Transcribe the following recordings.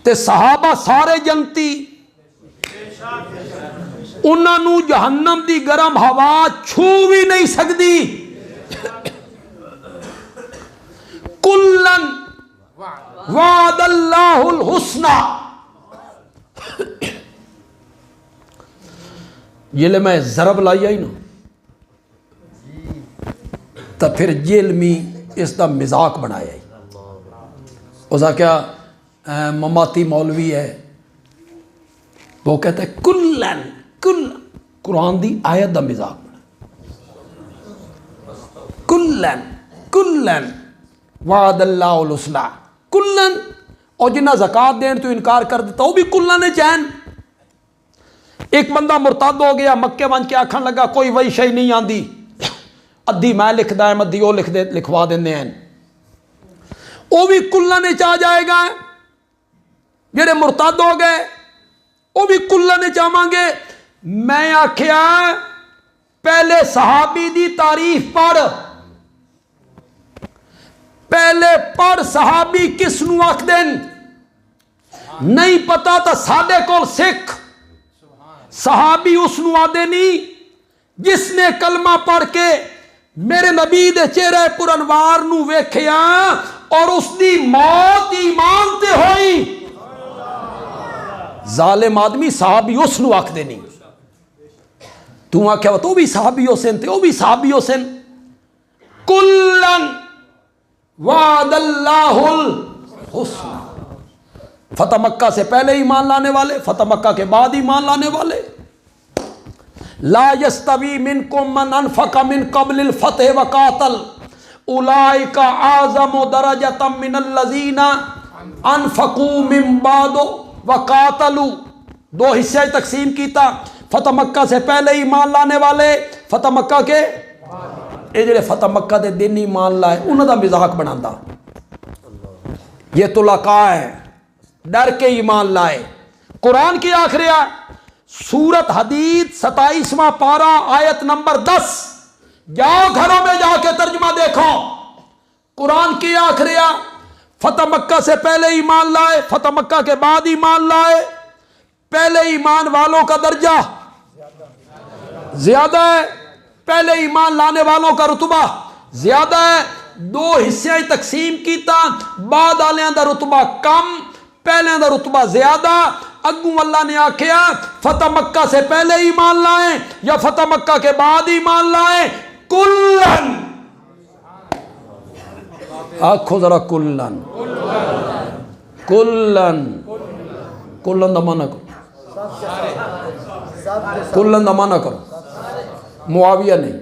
ते सहाबा सारे जनती, उन्होंने जहन्नम की गर्म हवा छू भी नहीं सकती। कुल्लन वादल्लाहुल हुस्ना। जिले मैं जरब लाई आई ना तो फिर जेलमी इसका मजाक बनाया। उसका क्या ममाती मौलवी है, वो कहता है कुल्लन कुल्लन, कुरान की आयत का मजाक बना। कुल्लन कुल्लन वादल्लाहुल हुस्ना कुल्लन। और जिन्ना ज़कात देने तो इनकार कर दिता वो भी कुल्लन है चैन। एक बंदा मुरतद हो गया, मक्के बन के आखन लगा कोई वही शई नहीं आती, अद्धी मैं लिखदा है अद्धी वो लिखवा देंगे हैं, वो भी कुल्लन च आ जाएगा। जेड़े मुरतद हो गए वो भी कुल्लन च आवांगे। मैं आख्या पहले सहाबी दी तारीफ पढ़, पहले पढ़ सहाबी किसनू आखदे नहीं पता तो साडे कोल सिख। सहाबी उसनू आदे नहीं जिसने कलमा पढ़ के मेरे नबी दे चेहरे पुरनवार नू वेखिया और उसकी मौत ईमान ते होई। जालिम आदमी सहाबी उसनू आखदे नहीं। तू आख्या तो भी सहाबी हुसैन थे, वो भी सहाबी हुसैन। कुल्लन वादल्लाहुल हुस्ना। फतह मक्का से पहले ईमान लाने वाले, फतह मक्का के बाद ईमान लाने वाले। ला यस्तवी मिनकुम मन अनफका मिन क़ब्लिल फतह व क़ातल उलाइका आज़मु दरजतम मिनल लज़ीना अनफकू मिन बाद व क़ातलू। दो हिस्से तकसीम कीता, फतह मक्का से पहले ईमान लाने वाले, फतह मक्का के ये जेडे फतह मक्का के दिन ईमान लाए उन्होंने मजाक बनाता। ये तुलका है, डर के ईमान लाए। कुरान की आखिरी सूरत हदीद 27वां पारा आयत नंबर 10। जाओ घरों में जाके तर्जुमा देखो। कुरान की आखिरी फतह मक्का से पहले ईमान लाए, फतह मक्का के बाद ईमान लाए। पहले ईमान वालों का दर्जा ज्यादा है, पहले ईमान लाने वालों का रुतबा ज्यादा है। दो हिस्से तकसीम कीता, बाद वालियां दा रुतबा कम, पहले दा रुतबा ज्यादा। अगू अल्लाह ने आख्या फतह मक्का से पहले ईमान लाए या फतह मक्का के बाद ईमान लाए। कुल्लन, आखो जरा कुल्लन। कुल्लन कुल्लन दा माना करो, कुल्लन दा माना करो। मुआविया नहीं,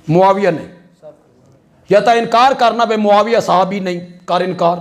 मुआविया नहीं। या तो इनकार करना बे मुआविया साहबी नहीं कर, इनकार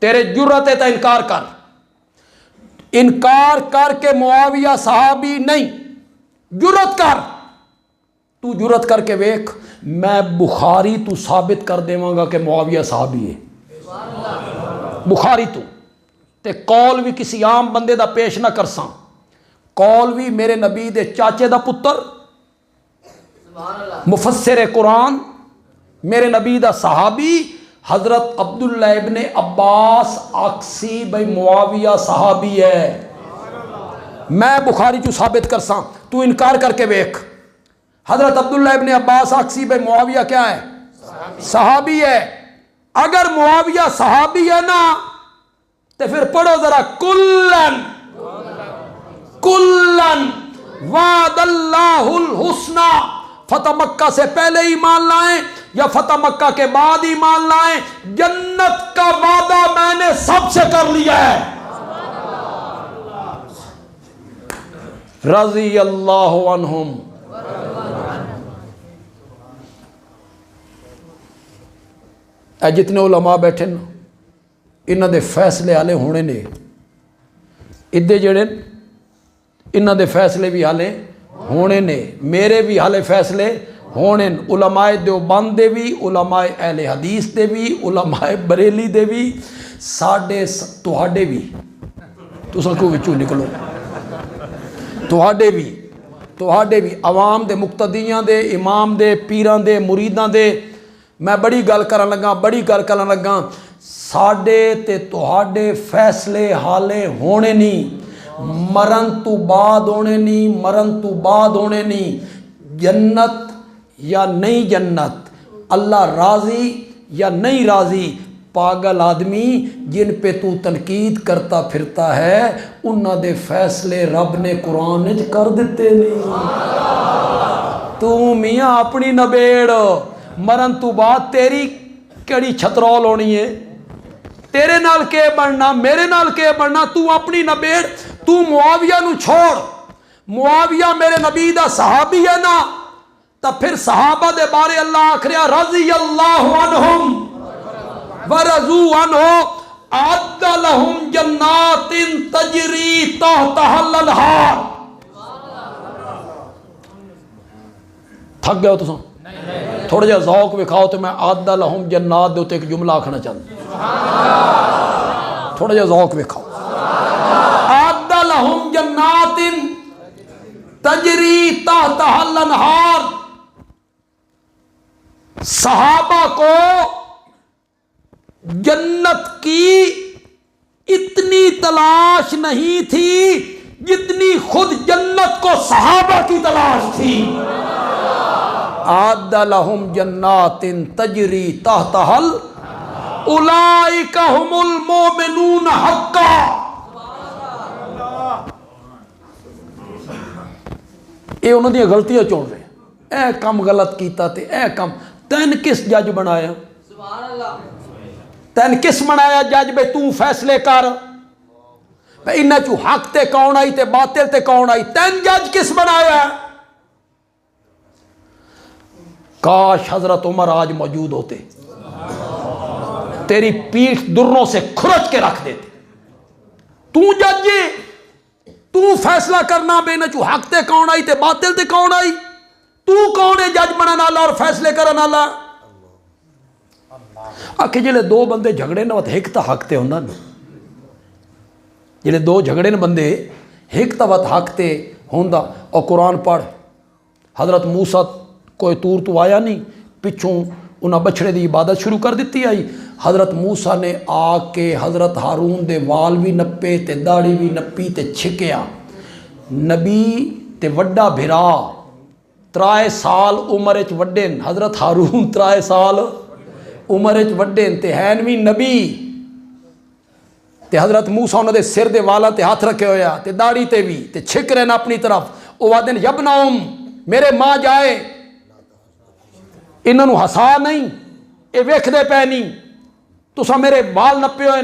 तेरे जुर्रत है तो इनकार कर। इनकार करके मुआविया साहबी नहीं, जुर्रत कर। तू जुर्रत करके वेख, मैं बुखारी तू साबित कर देवांगा कि मुआविया साहबी है। बुखारी तू ते कौल भी किसी आम बंदे दा पेश ना कर सा। कौल भी मेरे नबी दे चाचे दा पुत्र, मुफस्सिर कुरान, मेरे नबी दा सहाबी हजरत अब्दुल्ला इब्ने अब्बास आक्सी भाई मुआविया सहाबी है। मैं बुखारी तू साबित कर सा, तू इनकार करके वेख। हजरत अब्दुल्ला इब्ने अब्बास आक्सी भाई मुआविया क्या है? सहाबी है। अगर मुआविया सहाबी है ना तो फिर पढ़ो जरा कुल्लन कुल्लन वादल्लाहुल हुस्ना। फतह मक्का से पहले ईमान लाएं या फतह मक्का के बाद ईमान लाएं, जन्नत का वादा मैंने सबसे कर लिया है। रज़ी अल्लाहु अन्हुम। जितने उलमा बैठे ना इन्हां दे फैसले हाले होने ने। इदे जेड़े इन्हां दे फैसले भी हाले होने ने, मेरे भी हाले फैसले होने। उलमाए देवबंद दे भी, उलमाए अहले हदीस दे भी, उलमाए बरेली दे भी, साडे तुहाडे भी। तुसां को विचों निकलो, तुहाडे भी, अवाम दे मुक्तदियां दे, इमाम दे, पीरां दे, मुरीदां दे, मैं बड़ी गल करन लगा, साडे ते तुहाडे फैसले हाले होने नहीं, मरण तो बाद होने नहीं। जन्नत या नहीं जन्नत, अल्लाह राजी या नहीं राजी। पागल आदमी जिन पे तू तनकीद करता फिरता है, उन्हां दे फैसले रब ने कुरान च कर दिते नहीं। तू मियाँ अपनी नबेड़, मरण तो बाद तेरी केड़ी छतरौल होनी है, तेरे नाल के बनना, मेरे नाल के बनना, तू अपनी नबेड़। तू मुआविया नू छोड़, मुआविया मेरे नबी दा सहाबी है ना, तो फिर सहाबा दे बारे अल्लाह आखरिया रज़ी अल्लाहु अन्हुम व रज़ू अन्हु अअद्द लहुम जन्नातिन तजरी तहतहल अन्हार। थक गए हो तुम? थोड़ा जिहा ज़ौक विखाओ तो मैं अअद्द लहुम जन्नात दे उत्ते एक जुमला आखना चाहता, थोड़ा जिहा ज़ौक विखाओ। अअद्द लहुम जन्नातिन तजरी तहतहल अन्हार। सहाबा को जन्नत की इतनी तलाश नहीं थी जितनी खुद जन्नत को सहाबा की तलाश थी। अअद्द लहुम जन्नातिन तजरी तहतहल उलाइका हुमुल मोमिनून हक्का। ये उन्होंने दी गलतियां चुन रहे, ए काम गलत किया ते ए काम। तैन किस जज बनाया? तैन किस बनाया जज? बे तू फैसले कर, इन्हां चू हक ते कौन आई ते बातिल ते कौन आई? तैन जज किस बनाया? काश हजरत उमर आज मौजूद होते, तेरी पीठ दुर्रों से खुरच के रख देते। तू जज, तू फैसला करना बे इन्हां चू हक ते कौन आई ते बातिल ते कौन आई? तू कौन है जज बनने वाला और फैसले करने वाला? आखे जिले दो बंदे झगड़े न एक तो हक ते होंदा ना, जिले दो झगड़े न बंदे एक तो हक ते होंदा। और कुरान पढ़, हजरत मूसा कोई तूर तो आया नहीं, पिछों उन्हें बछड़े की इबादत शुरू कर दी आई। हजरत मूसा ने आके हजरत हारून दे वाल भी नप्पे ते दाढ़ी भी नप्पी ते छिकिया। नबी ते वड्डा भिरा 3 साल उम्र च वड्डे, हजरत हारून 3 साल उम्र च वड्डे ते हैन भी नबी। ते हजरत मूसा उन्होंने सिर दे वालों ते हाथ रखे होया ते दाढ़ी ते भी ते छिक रहे ना अपनी तरफ। वह आदन यबनाउम, मेरे माँ जाए, इन्हों हसा नहीं, ये वेखदे पै नहीं, तुसा मेरे बाल नप्पे होए।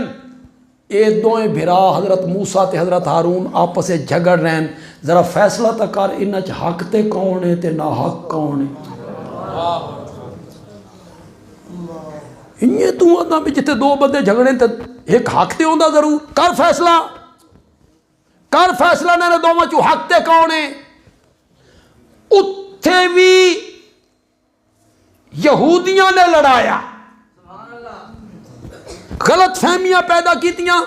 ये दोवें भिरा हजरत मूसा ते हजरत हारून आपस में झगड़ रहे। जरा फैसला तो कर, इन्हां च हक ते कौन है ते ना हक कौन है? इं तू आदा भी जिथे दो बंदे झगड़े तो एक हक ते होंदा, जरूर कर फैसला, कर फैसला ने दोवां चों हक ते कौन है? उत्थे भी यहूदियों ने लड़ाया, गलत फहमियां पैदा कीतियां।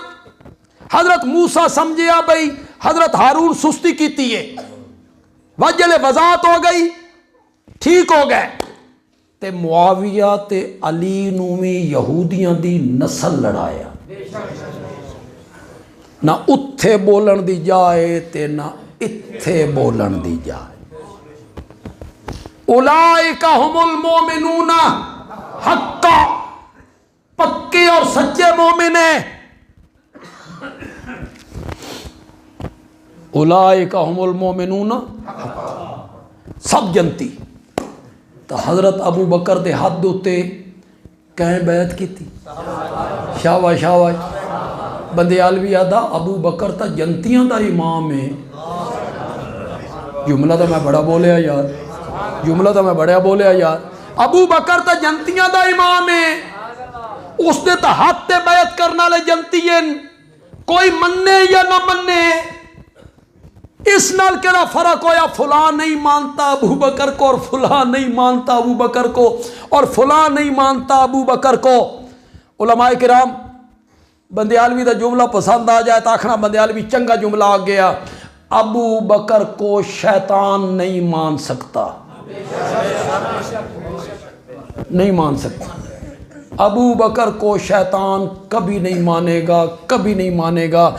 हजरत मूसा समझिया बई हजरत हारून सुस्ती की है, वजले वजात हो गई, ठीक हो गए। ते मुआविया ते अली नू भी यहूदियों की नस्ल लड़ाया। ना उत्थे बोलन दी जाए ते ना इत्थे बोलन दी जाए। उलाइका हुमुल मोमिनूना हक्का, पक्के और सच्चे मोमिन है। उलाइका हुमुल मोमिनूना, सब जनती। तो हजरत अबू बकर के हाथ दे उत्ते कैं बैत की थी, शाबाश शाबाश। बंदयालवी आदा अबू बकर तो जनतियों का इमाम है। जुमला तो मैं बड़ा बोलिया यार, जुमला तो मैं बड़ा बोलिया यार। अबू बकर तो जनतियों का इमाम है, उसने तो हाथ ते बैत करने वाले जनती है, कोई मन्ने या ना मन्ने। इस नाल केड़ा फर्क होया? फुला नहीं मानता अबू बकर को और फुला नहीं मानता अबू बकर को, और फुला नहीं मानता अबू बकर को। उलमाए किराम, बंदयालवी का जुमला पसंद आ जाए तो आखना बंदयालवी चंगा जुमला आ गया। अबू बकर को शैतान नहीं मान सकता। नहीं मान सकता। अबू बकर को शैतान कभी नहीं मानेगा, कभी नहीं मानेगा।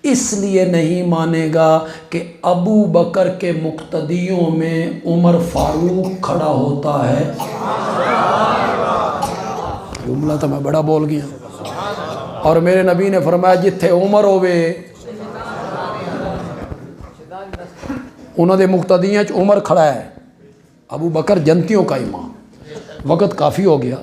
इसलिए नहीं मानेगा कि अबू बकर के मुक्तदियों में उमर फारूक खड़ा होता है। जुमला तो मैं बड़ा बोल गया। और मेरे नबी ने फरमाया जिथे उमर होवे उन्होंने मुक्तदियां च उमर खड़ा है। अबू बकर जनतियों का इमाम। वक़्त काफ़ी हो गया।